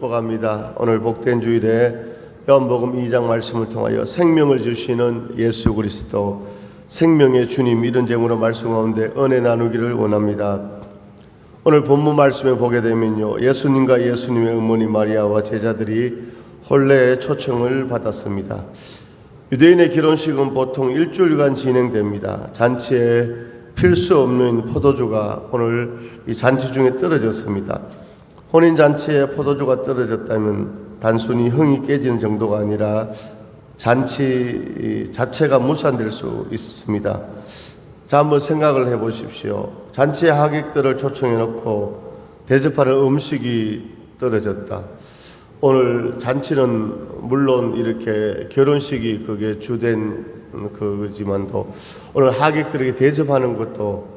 축복합니다. 오늘 복된 주일에 요한복음 2장 말씀을 통하여 생명을 주시는 예수 그리스도, 생명의 주님, 이런 제목으로 말씀 가운데 은혜 나누기를 원합니다. 오늘 본문 말씀에 보게 되면요, 예수님과 예수님의 어머니 마리아와 제자들이 혼례의 초청을 받았습니다. 유대인의 결혼식은 보통 일주일간 진행됩니다. 잔치에 필수 없는 포도주가 오늘 이 잔치 중에 떨어졌습니다. 혼인잔치에 포도주가 떨어졌다면 단순히 흥이 깨지는 정도가 아니라 잔치 자체가 무산될 수 있습니다. 자, 한번 생각을 해보십시오. 잔치에 하객들을 초청해 놓고 대접하는 음식이 떨어졌다. 오늘 잔치는 물론 이렇게 결혼식이 그게 주된 그지만도 오늘 하객들에게 대접하는 것도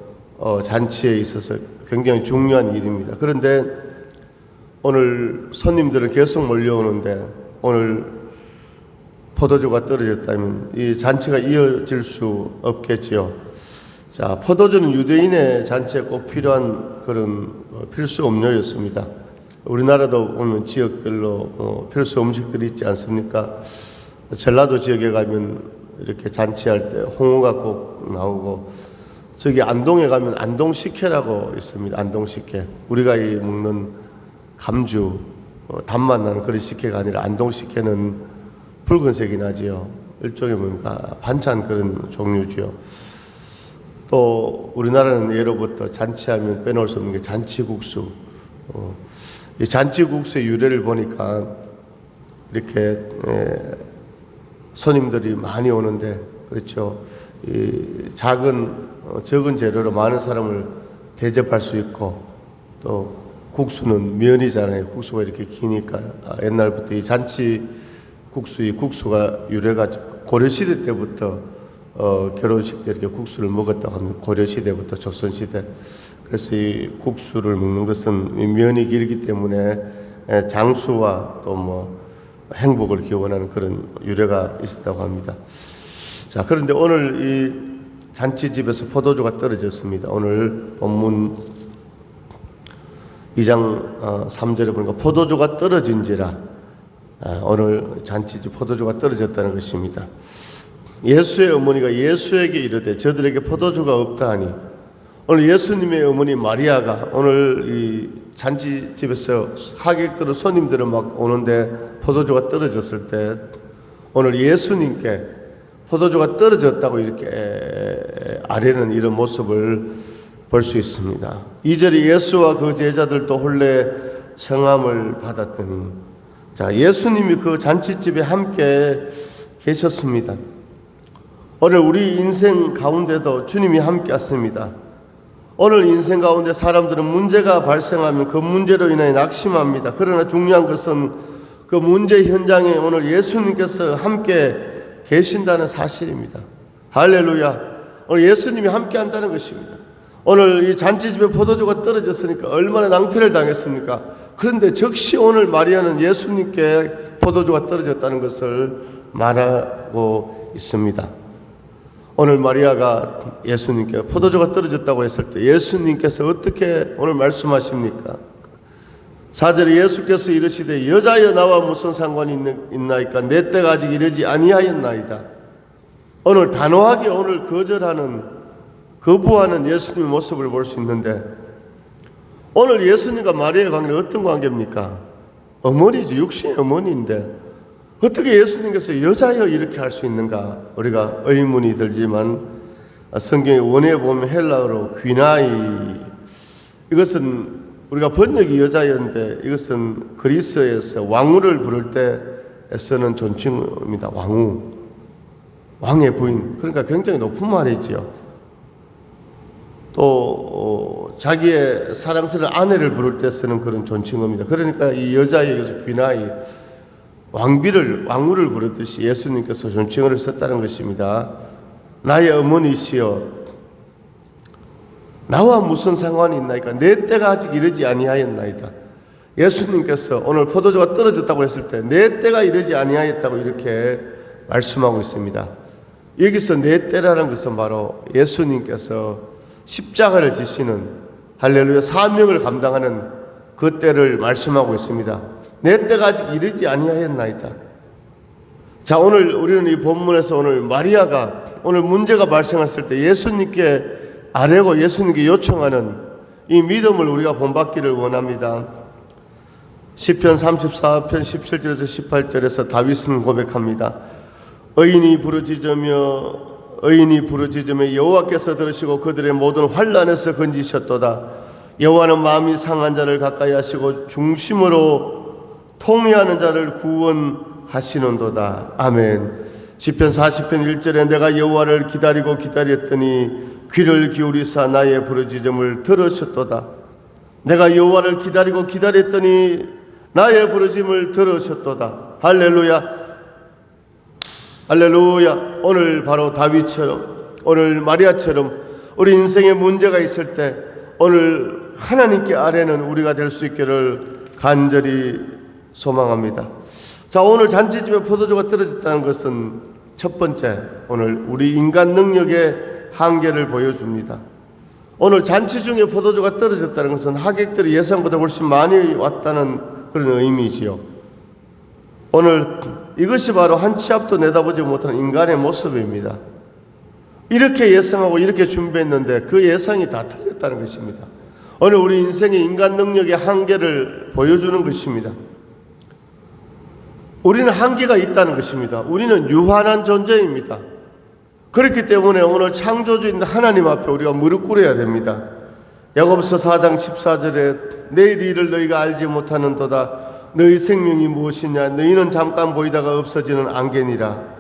잔치에 있어서 굉장히 중요한 일입니다. 그런데 오늘 손님들은 계속 몰려오는데 오늘 포도주가 떨어졌다면 이 잔치가 이어질 수 없겠죠. 자, 포도주는 유대인의 잔치에 꼭 필요한 그런 필수 음료였습니다. 우리나라도 보면 지역별로 필수 음식들이 있지 않습니까? 전라도 지역에 가면 이렇게 잔치할 때 홍어가 꼭 나오고, 저기 안동에 가면 안동식혜라고 있습니다. 안동식혜. 우리가 이 먹는 감주, 단맛 나는 그런 식혜가 아니라 안동식혜는 붉은색이 나지요. 일종의 뭔가 반찬 그런 종류지요. 또 우리나라는 예로부터 잔치하면 빼놓을 수 없는 게 잔치국수. 이 잔치국수의 유래를 보니까 이렇게 손님들이 많이 오는데, 그렇죠, 이 적은 재료로 많은 사람을 대접할 수 있고, 또 국수는 면이잖아요. 국수가 이렇게 기니까 옛날부터 이 잔치 국수, 이 국수가 유래가 고려시대 때부터 결혼식 때 이렇게 국수를 먹었다고 합니다. 고려시대부터 조선시대. 그래서 이 국수를 먹는 것은 면이 길기 때문에 장수와 또 뭐 행복을 기원하는 그런 유래가 있었다고 합니다. 자, 그런데 오늘 이 잔치집에서 포도주가 떨어졌습니다. 오늘 본문 2장 3절에 보니까 포도주가 떨어진지라, 오늘 잔치집 포도주가 떨어졌다는 것입니다. 예수의 어머니가 예수에게 이르되 저들에게 포도주가 없다 하니, 오늘 예수님의 어머니 마리아가 오늘 이 잔치집에서 하객들은 손님들은 막 오는데 포도주가 떨어졌을 때 오늘 예수님께 포도주가 떨어졌다고 이렇게 아뢰는 이런 모습을 볼 수 있습니다. 2절에 예수와 그 제자들도 혼례 청함을 받았더니, 자, 예수님이 그 잔치집에 함께 계셨습니다. 오늘 우리 인생 가운데도 주님이 함께 왔습니다. 오늘 인생 가운데 사람들은 문제가 발생하면 그 문제로 인해 낙심합니다. 그러나 중요한 것은 그 문제 현장에 오늘 예수님께서 함께 계신다는 사실입니다. 할렐루야. 오늘 예수님이 함께 한다는 것입니다. 오늘 이 잔치집에 포도주가 떨어졌으니까 얼마나 낭패를 당했습니까? 그런데 즉시 오늘 마리아는 예수님께 포도주가 떨어졌다는 것을 말하고 있습니다. 오늘 마리아가 예수님께 포도주가 떨어졌다고 했을 때 예수님께서 어떻게 오늘 말씀하십니까? 4절에 예수께서 이르시되 여자여 나와 무슨 상관이 있나이까? 내 때가 아직 이르지 아니하였나이다. 오늘 단호하게 오늘 거부하는 예수님의 모습을 볼 수 있는데, 오늘 예수님과 마리아의 관계는 어떤 관계입니까? 어머니죠. 육신의 어머니인데 어떻게 예수님께서 여자여 이렇게 할 수 있는가? 우리가 의문이 들지만 성경의 원어에 보면 헬라어로 귀나이, 이것은 우리가 번역이 여자여인데 이것은 그리스에서 왕후를 부를 때 쓰는 존칭입니다. 왕후, 왕의 부인. 그러니까 굉장히 높은 말이지요. 또 자기의 사랑스러운 아내를 부를 때 쓰는 그런 존칭어입니다. 그러니까 이 여자에게서 귀나이, 왕후를 부르듯이 예수님께서 존칭어를 썼다는 것입니다. 나의 어머니시여, 나와 무슨 상관이 있나이까? 내 때가 아직 이르지 아니하였나이다. 예수님께서 오늘 포도주가 떨어졌다고 했을 때 내 때가 이르지 아니하였다고 이렇게 말씀하고 있습니다. 여기서 내 때라는 것은 바로 예수님께서 십자가를 지시는, 할렐루야, 사명을 감당하는 그 때를 말씀하고 있습니다. 내 때가 아직 이르지 아니하였나이다. 자, 오늘 우리는 이 본문에서 오늘 마리아가 오늘 문제가 발생했을 때 예수님께 아뢰고 예수님께 요청하는 이 믿음을 우리가 본받기를 원합니다. 시편 34편 17절에서 18절에서 다윗은 고백합니다. 의인이 부르짖으며 여호와께서 들으시고 그들의 모든 환난에서 건지셨도다. 여호와는 마음이 상한 자를 가까이 하시고 중심으로 통회하는 자를 구원하시는도다. 아멘. 시편 40편 1절에 내가 여호와를 기다렸더니 귀를 기울이사 나의 부르짖음을 들으셨도다. 내가 여호와를 기다렸더니 나의 부르짖음을 들으셨도다. 할렐루야. 할렐루야. 오늘 바로 다윗처럼, 오늘 마리아처럼 우리 인생에 문제가 있을 때 오늘 하나님께 아뢰는 우리가 될 수 있기를 간절히 소망합니다. 자, 오늘 잔치집에 포도주가 떨어졌다는 것은 첫 번째, 오늘 우리 인간 능력의 한계를 보여줍니다. 오늘 잔치 중에 포도주가 떨어졌다는 것은 하객들이 예상보다 훨씬 많이 왔다는 그런 의미지요. 오늘 이것이 바로 한 치 앞도 내다보지 못하는 인간의 모습입니다. 이렇게 예상하고 이렇게 준비했는데 그 예상이 다 틀렸다는 것입니다. 오늘 우리 인생의 인간 능력의 한계를 보여주는 것입니다. 우리는 한계가 있다는 것입니다. 우리는 유한한 존재입니다. 그렇기 때문에 오늘 창조주인 하나님 앞에 우리가 무릎 꿇어야 됩니다. 야고보서 4장 14절에 내일 일을 너희가 알지 못하는도다. 너희 생명이 무엇이냐? 너희는 잠깐 보이다가 없어지는 안개니라.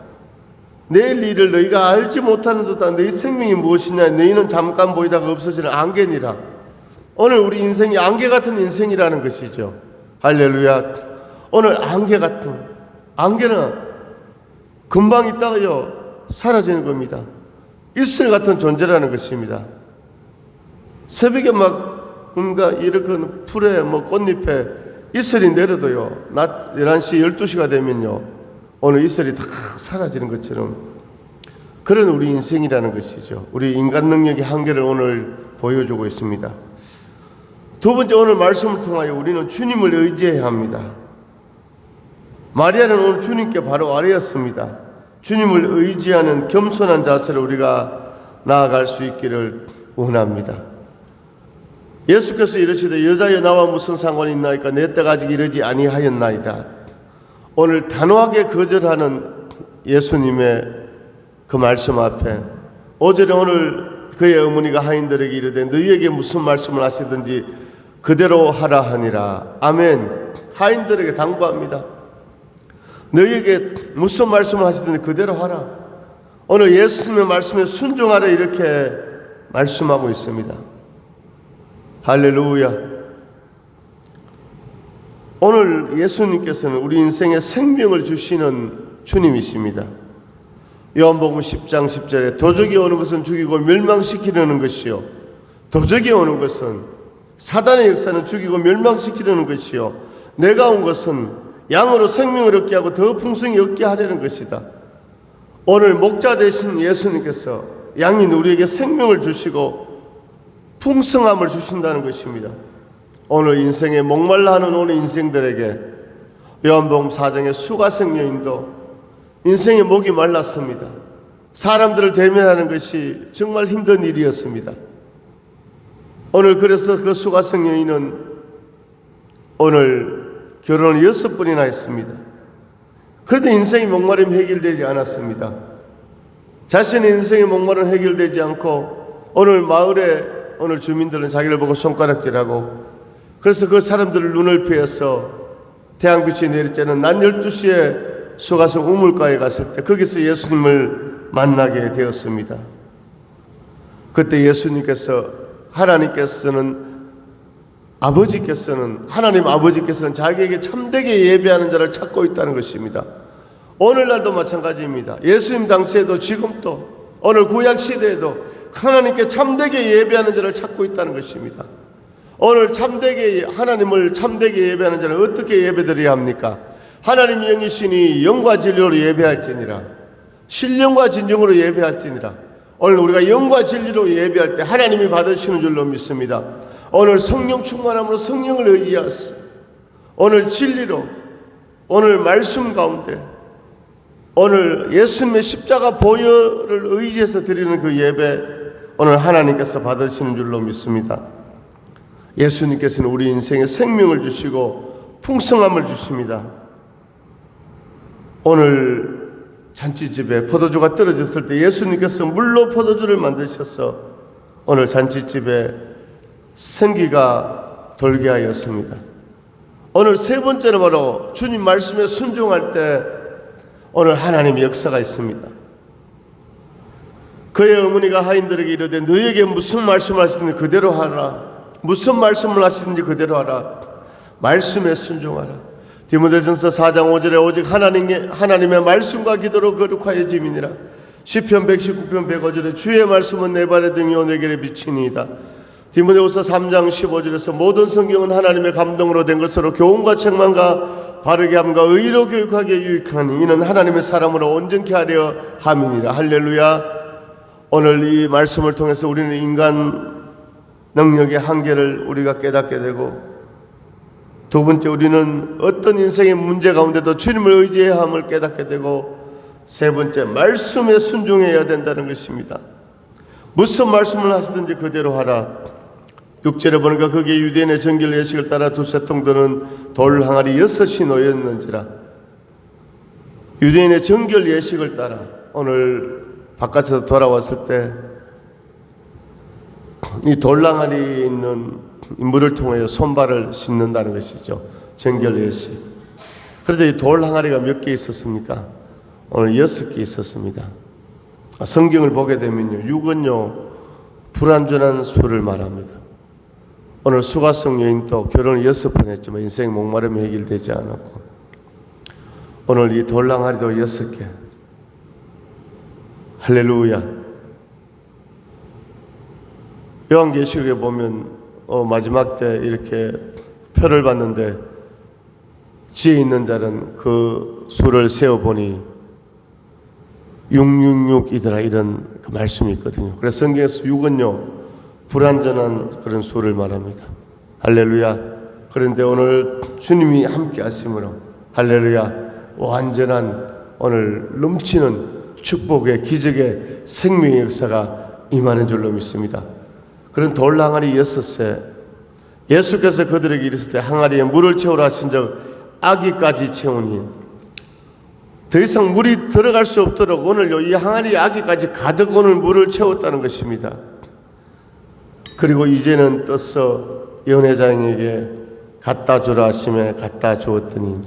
내일 일을 너희가 알지 못하는도다. 너희 생명이 무엇이냐? 너희는 잠깐 보이다가 없어지는 안개니라. 오늘 우리 인생이 안개 같은 인생이라는 것이죠. 할렐루야. 오늘 안개 같은, 안개는 금방 있다가요 사라지는 겁니다. 이슬 같은 존재라는 것입니다. 새벽에 막 뭔가 이렇게 풀에 꽃잎에 이슬이 내려도요 낮 11시 12시가 되면요 오늘 이슬이 다 사라지는 것처럼 그런 우리 인생이라는 것이죠. 우리 인간 능력의 한계를 오늘 보여주고 있습니다. 두 번째, 오늘 말씀을 통하여 우리는 주님을 의지해야 합니다. 마리아는 오늘 주님께 바로 아뢰었습니다. 주님을 의지하는 겸손한 자세로 우리가 나아갈 수 있기를 원합니다. 예수께서 이르시되 여자여 나와 무슨 상관이 있나이까? 내 때가 아직 이르지 아니하였나이다. 오늘 단호하게 거절하는 예수님의 그 말씀 앞에 5절에 오늘 그의 어머니가 하인들에게 이르되 너희에게 무슨 말씀을 하시든지 그대로 하라 하니라. 아멘. 하인들에게 당부합니다. 너희에게 무슨 말씀을 하시든지 그대로 하라. 오늘 예수님의 말씀에 순종하라 이렇게 말씀하고 있습니다. 할렐루야. 오늘 예수님께서는 우리 인생에 생명을 주시는 주님이십니다. 요한복음 10장 10절에 도적이 오는 것은 죽이고 멸망시키려는 것이요 도적이 오는 것은 사단의 역사는 죽이고 멸망시키려는 것이요 내가 온 것은 양으로 생명을 얻게 하고 더 풍성히 얻게 하려는 것이다. 오늘 목자 되신 예수님께서 양인 우리에게 생명을 주시고 풍성함을 주신다는 것입니다. 오늘 인생에 목말라 하는 오늘 인생들에게 요한복음 4장의 수가성 여인도 인생의 목이 말랐습니다. 사람들을 대면하는 것이 정말 힘든 일이었습니다. 오늘 그래서 그 수가성 여인은 오늘 결혼을 6번이나 했습니다. 그런데 인생의 목마름이 해결되지 않았습니다. 자신의 인생의 목마름은 해결되지 않고 오늘 마을에 오늘 주민들은 자기를 보고 손가락질하고 그래서 그 사람들을 눈을 피해서 태양빛이 내릴 때는 낮 12시에 수가성 우물가에 갔을 때 거기서 예수님을 만나게 되었습니다. 그때 예수님께서 하나님 아버지께서는 자기에게 참되게 예배하는 자를 찾고 있다는 것입니다. 오늘날도 마찬가지입니다. 예수님 당시에도 지금도 오늘 구약 시대에도 하나님께 참되게 예배하는 자를 찾고 있다는 것입니다. 오늘 하나님을 참되게 예배하는 자를 어떻게 예배드려야 합니까? 하나님 영이시니 영과 진리로 예배할지니라. 신령과 진정으로 예배할지니라. 오늘 우리가 영과 진리로 예배할 때 하나님이 받으시는 줄로 믿습니다. 오늘 성령 충만함으로 성령을 의지하세요. 오늘 진리로, 오늘 말씀 가운데, 오늘 예수님의 십자가 보혈을 의지해서 드리는 그 예배, 오늘 하나님께서 받으시는 줄로 믿습니다. 예수님께서는 우리 인생에 생명을 주시고 풍성함을 주십니다. 오늘 잔치집에 포도주가 떨어졌을 때 예수님께서 물로 포도주를 만드셔서 오늘 잔치집에 생기가 돌게 하였습니다. 오늘 세 번째는 바로 주님 말씀에 순종할 때 오늘 하나님의 역사가 있습니다. 그의 어머니가 하인들에게 이르되 너에게 무슨 말씀을 하시든지 그대로 하라. 무슨 말씀을 하시든지 그대로 하라. 말씀에 순종하라. 디모데전서 4장 5절에 오직 하나님의 말씀과 기도로 거룩하여짐이니라. 시편 119편 105절에 주의 말씀은 내 발의 등이요 내 길에 빛이니이다. 디모데후서 3장 15절에서 모든 성경은 하나님의 감동으로 된 것으로 교훈과 책망과 바르게 함과 의로 교육하기에 유익하니 이는 하나님의 사람으로 온전케 하려 함이니라. 할렐루야. 오늘 이 말씀을 통해서 우리는 인간 능력의 한계를 우리가 깨닫게 되고, 두 번째 우리는 어떤 인생의 문제 가운데도 주님을 의지해야 함을 깨닫게 되고, 세 번째 말씀에 순종해야 된다는 것입니다. 무슨 말씀을 하시든지 그대로 하라. 6절에 보니까 거기에 유대인의 정결 예식을 따라 두세 통 드는 돌 항아리 6이 놓였는지라. 유대인의 정결 예식을 따라 오늘 바깥에서 돌아왔을 때 이 돌항아리에 있는 물을 통하여 손발을 씻는다는 것이죠. 정결 예식. 그런데 이 돌항아리가 몇 개 있었습니까? 오늘 6개 있었습니다. 성경을 보게 되면요, 6은요 불완전한 수를 말합니다. 오늘 수가성 여인도 결혼을 6번 했지만 인생 목마름이 해결되지 않았고, 오늘 이 돌항아리도 6개. 할렐루야. 요한계시록에 보면 마지막 때 이렇게 표를 봤는데 지혜 있는 자는 그 수를 세어보니 666이더라, 이런 그 말씀이 있거든요. 그래서 성경에서 6은요 불완전한 그런 수를 말합니다. 할렐루야. 그런데 오늘 주님이 함께 하심으로 할렐루야, 완전한 오늘 넘치는 축복의 기적의 생명의 역사가 임하는 줄로 믿습니다. 그런 돌 항아리 6세, 예수께서 그들에게 이르실 때 항아리에 물을 채우라 하신 적 아기까지 채우니 더 이상 물이 들어갈 수 없도록 오늘요 이 항아리 아기까지 가득 오늘 물을 채웠다는 것입니다. 그리고 이제는 떠서 연회장에게 갖다 주라 하심에 갖다 주었더니,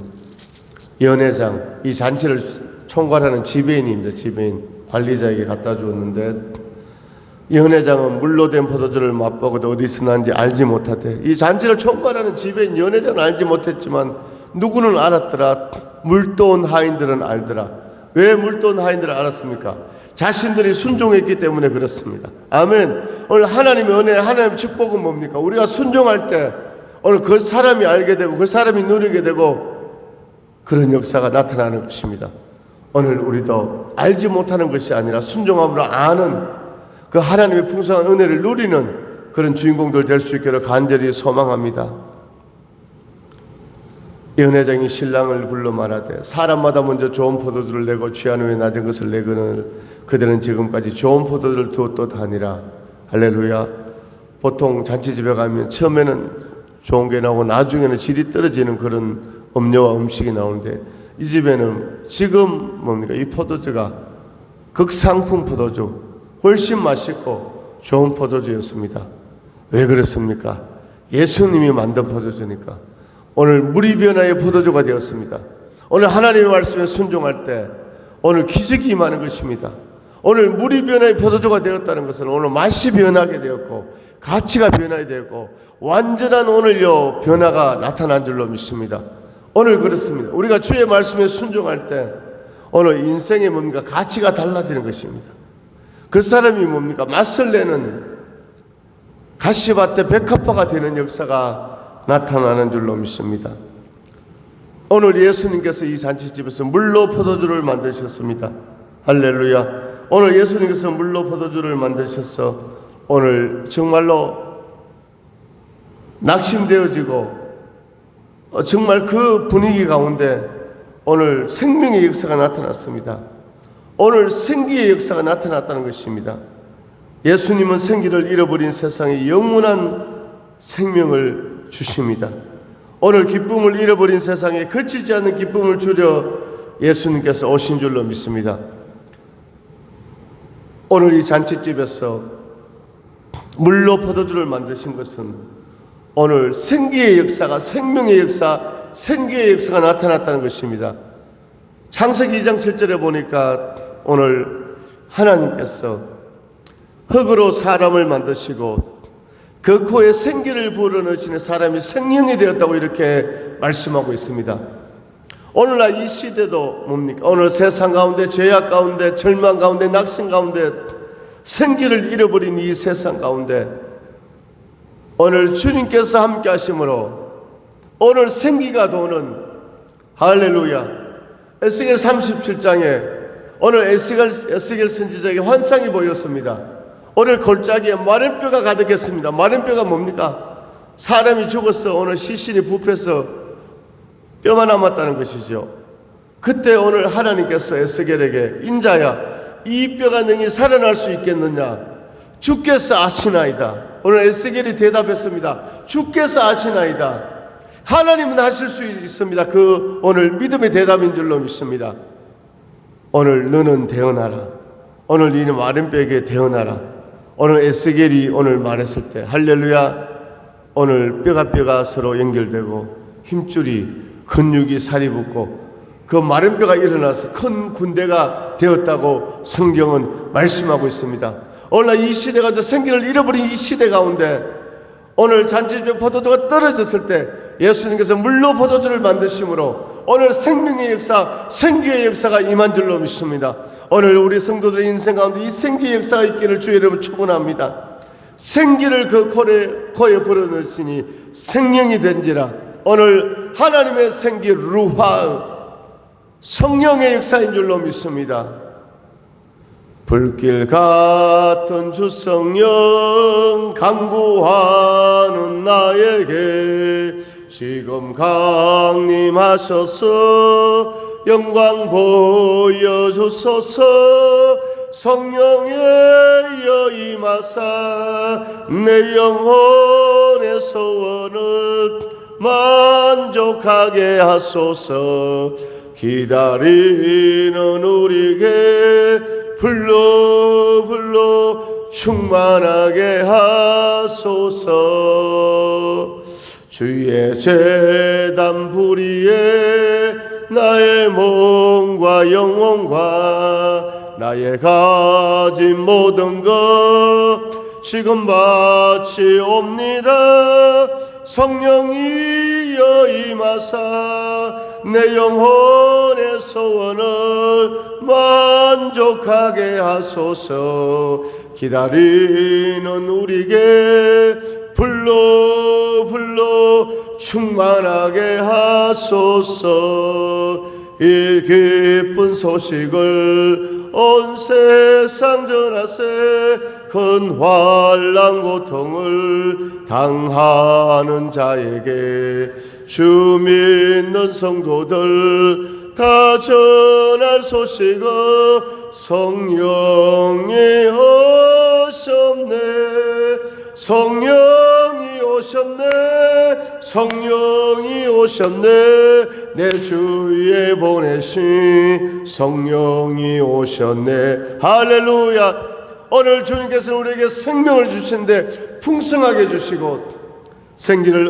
연회장, 이 잔치를 총괄하는 지배인입니다. 지배인, 관리자에게 갖다 주었는데 연회장은 물로 된 포도주를 맛보고도 어디서 난지 알지 못하대. 이 잔치를 총괄하는 지배인 연회장은 알지 못했지만 누구는 알았더라. 물도온 하인들은 알더라. 왜 물도온 하인들은 알았습니까? 자신들이 순종했기 때문에 그렇습니다. 아멘. 오늘 하나님의 은혜, 하나님의 축복은 뭡니까? 우리가 순종할 때 오늘 그 사람이 알게 되고 그 사람이 누리게 되고 그런 역사가 나타나는 것입니다. 오늘 우리도 알지 못하는 것이 아니라 순종함으로 아는 그 하나님의 풍성한 은혜를 누리는 그런 주인공들 될 수 있기를 간절히 소망합니다. 연회장이 신랑을 불러 말하되 사람마다 먼저 좋은 포도주를 내고 취한 후에 낮은 것을 내거늘 그들은 지금까지 좋은 포도주를 두었도다니라. 할렐루야. 보통 잔치집에 가면 처음에는 좋은 게 나오고 나중에는 질이 떨어지는 그런 음료와 음식이 나오는데, 이 집에는 지금 뭡니까? 이 포도주가 극상품 포도주, 훨씬 맛있고 좋은 포도주였습니다. 왜 그렇습니까? 예수님이 만든 포도주니까. 오늘 물이 변화의 포도주가 되었습니다. 오늘 하나님의 말씀에 순종할 때 오늘 기적이 임하는 것입니다. 오늘 물이 변화의 포도주가 되었다는 것은 오늘 맛이 변하게 되었고 가치가 변하게 되었고 완전한 오늘요 변화가 나타난 줄로 믿습니다. 오늘 그렇습니다. 우리가 주의 말씀에 순종할 때 오늘 인생의 뭔가 가치가 달라지는 것입니다. 그 사람이 뭡니까? 맛을 내는 가시밭에 백합화가 되는 역사가 나타나는 줄로 믿습니다. 오늘 예수님께서 이 잔치집에서 물로 포도주를 만드셨습니다. 할렐루야. 오늘 예수님께서 물로 포도주를 만드셔서 오늘 정말로 낙심되어지고 정말 그 분위기 가운데 오늘 생명의 역사가 나타났습니다. 오늘 생기의 역사가 나타났다는 것입니다. 예수님은 생기를 잃어버린 세상에 영원한 생명을 주십니다. 오늘 기쁨을 잃어버린 세상에 그치지 않는 기쁨을 주려 예수님께서 오신 줄로 믿습니다. 오늘 이 잔치집에서 물로 포도주를 만드신 것은 오늘 생기의 역사가, 생명의 역사, 생기의 역사가 나타났다는 것입니다. 창세기 2장 7절에 보니까 오늘 하나님께서 흙으로 사람을 만드시고 그 코에 생기를 불어넣으시는 사람이 생명이 되었다고 이렇게 말씀하고 있습니다. 오늘날 이 시대도 뭡니까? 오늘 세상 가운데, 죄악 가운데, 절망 가운데, 낙심 가운데, 생기를 잃어버린 이 세상 가운데 오늘 주님께서 함께 하심으로 오늘 생기가 도는, 할렐루야, 에스겔 37장에 오늘 에스겔 선지자에게 환상이 보였습니다. 오늘 골짜기에 마른 뼈가 가득했습니다. 마른 뼈가 뭡니까? 사람이 죽어서 오늘 시신이 부패해서 뼈만 남았다는 것이죠. 그때 오늘 하나님께서 에스겔에게, 인자야, 이 뼈가 능히 살아날 수 있겠느냐? 주께서 아시나이다. 오늘 에스겔이 대답했습니다. 주께서 아시나이다. 하나님은 하실 수 있습니다. 그 오늘 믿음의 대답인 줄로 믿습니다. 오늘 너는 태어나라. 오늘 이는 마른 뼈에게 태어나라. 오늘 에스겔이 오늘 말했을 때, 할렐루야, 오늘 뼈가 서로 연결되고 힘줄이, 근육이 살이 붙고 그 마른 뼈가 일어나서 큰 군대가 되었다고 성경은 말씀하고 있습니다. 오늘 이 시대가 생기를 잃어버린 이 시대 가운데 오늘 잔치집에 포도주가 떨어졌을 때 예수님께서 물로 포도주를 만드심으로 오늘 생명의 역사, 생기의 역사가 임한 줄로 믿습니다. 오늘 우리 성도들의 인생 가운데 이 생기의 역사가 있기를 주의 이름으로 축원합니다. 생기를 그 코에 불어넣으시니 생명이 된지라. 오늘 하나님의 생기 루하, 성령의 역사인 줄로 믿습니다. 불길 같은 주 성령 강구하는 나에게 지금 강림하셔서 영광 보여주소서. 성령의 임하사 내 영혼의 소원을 만족하게 하소서. 기다리는 우리에게 불러 충만하게 하소서. 주의 제단 불의에 나의 몸과 영혼과 나의 가진 모든 것 지금 바치옵니다. 성령이여 임하사 내 영혼의 소원을 만족하게 하소서. 기다리는 우리에게 불러 충만하게 하소서. 이 기쁜 소식을 온 세상 전하세. 큰 환난 고통을 당하는 자에게 주 믿는 성도들 다 전할 소식은 성령이 오셨네. 성령이 오셨네. 성령이 오셨네. 내 주위에 보내신 성령이 오셨네. 할렐루야. 오늘 주님께서는 우리에게 생명을 주시는데 풍성하게 주시고 생기를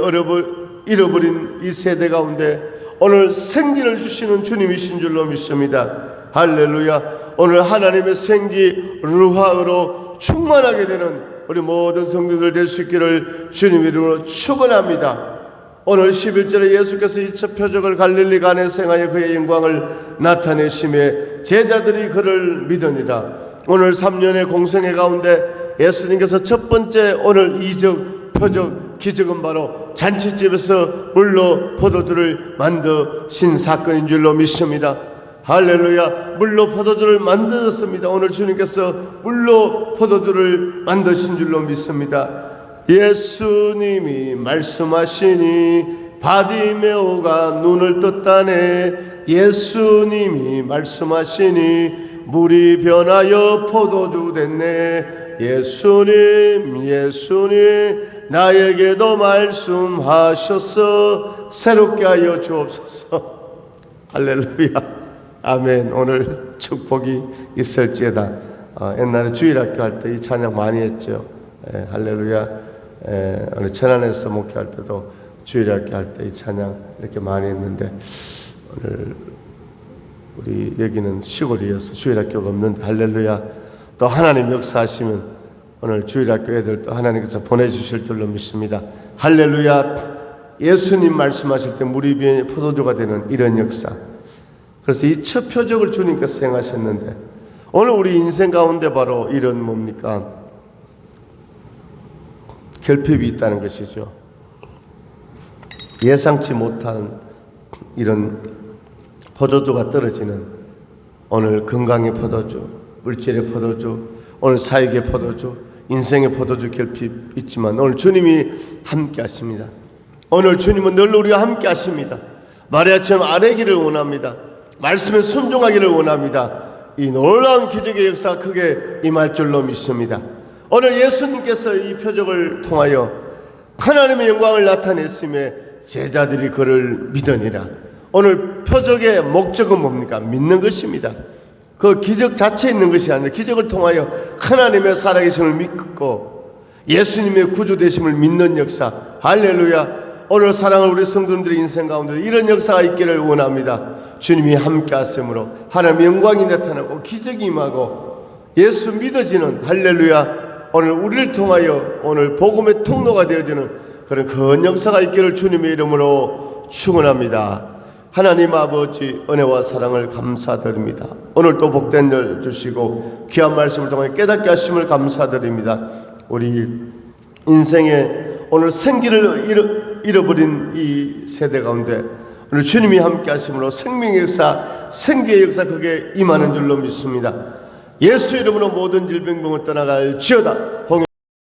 잃어버린 이 세대 가운데 오늘 생기를 주시는 주님이신 줄로 믿습니다. 할렐루야. 오늘 하나님의 생기 루하로 충만하게 되는 우리 모든 성도들 될 수 있기를 주님 이름으로 축원합니다. 오늘 11절에 예수께서 2차 표적을 갈릴리 가나에 행하여 그의 영광을 나타내심에 제자들이 그를 믿으니라. 오늘 3년의 공생애 가운데 예수님께서 첫 번째 오늘 이적, 표적, 기적은 바로 잔치집에서 물로 포도주를 만드신 사건인 줄로 믿습니다. 할렐루야. 물로 포도주를 만들었습니다. 오늘 주님께서 물로 포도주를 만드신 줄로 믿습니다. 예수님이 말씀하시니 바디메오가 눈을 떴다네. 예수님이 말씀하시니 물이 변하여 포도주 됐네. 예수님 예수님 나에게도 말씀하셔서 새롭게 하여 주옵소서. 할렐루야. 아멘. 오늘 축복이 있을지어다. 옛날에 주일학교 할 때 이 찬양 많이 했죠. 할렐루야. 오늘 천안에서 목회할 때도 주일학교 할 때 이 찬양 이렇게 많이 했는데, 오늘 우리 여기는 시골이어서 주일학교가 없는데 할렐루야. 또 하나님 역사하시면 오늘 주일학교 애들 또 하나님께서 보내주실 줄로 믿습니다. 할렐루야. 예수님 말씀하실 때 물이 변해 포도주가 되는 이런 역사. 그래서 이 첫 표적을 주님께서 행하셨는데, 오늘 우리 인생 가운데 바로 이런 뭡니까? 결핍이 있다는 것이죠. 예상치 못한 이런 포도주가 떨어지는, 오늘 건강의 포도주, 물질의 포도주, 오늘 사역의 포도주, 인생의 포도주 결핍 있지만 오늘 주님이 함께 하십니다. 오늘 주님은 늘 우리와 함께 하십니다. 마리아처럼 아뢰기를 원합니다. 말씀에 순종하기를 원합니다. 이 놀라운 기적의 역사가 크게 임할 줄로 믿습니다. 오늘 예수님께서 이 표적을 통하여 하나님의 영광을 나타냈음에 제자들이 그를 믿으니라. 오늘 표적의 목적은 뭡니까? 믿는 것입니다. 그 기적 자체에 있는 것이 아니라 기적을 통하여 하나님의 살아계심을 믿고 예수님의 구주되심을 믿는 역사. 할렐루야. 오늘 사랑하는 우리 성도님들의 인생 가운데 이런 역사가 있기를 원합니다. 주님이 함께 하심으로 하나님의 영광이 나타나고 기적이 임하고 예수 믿어지는, 할렐루야, 오늘 우리를 통하여 오늘 복음의 통로가 되어지는 그런 큰 역사가 있기를 주님의 이름으로 축원합니다. 하나님 아버지 은혜와 사랑을 감사드립니다. 오늘 또 복된 날 주시고 귀한 말씀을 통해 깨닫게 하심을 감사드립니다. 우리 인생에 오늘 생기를 잃어버린 이 세대 가운데 오늘 주님이 함께 하심으로 생명의 역사, 생기의 역사 그게 임하는 줄로 믿습니다. 예수 이름으로 모든 질병병을 떠나갈지어다.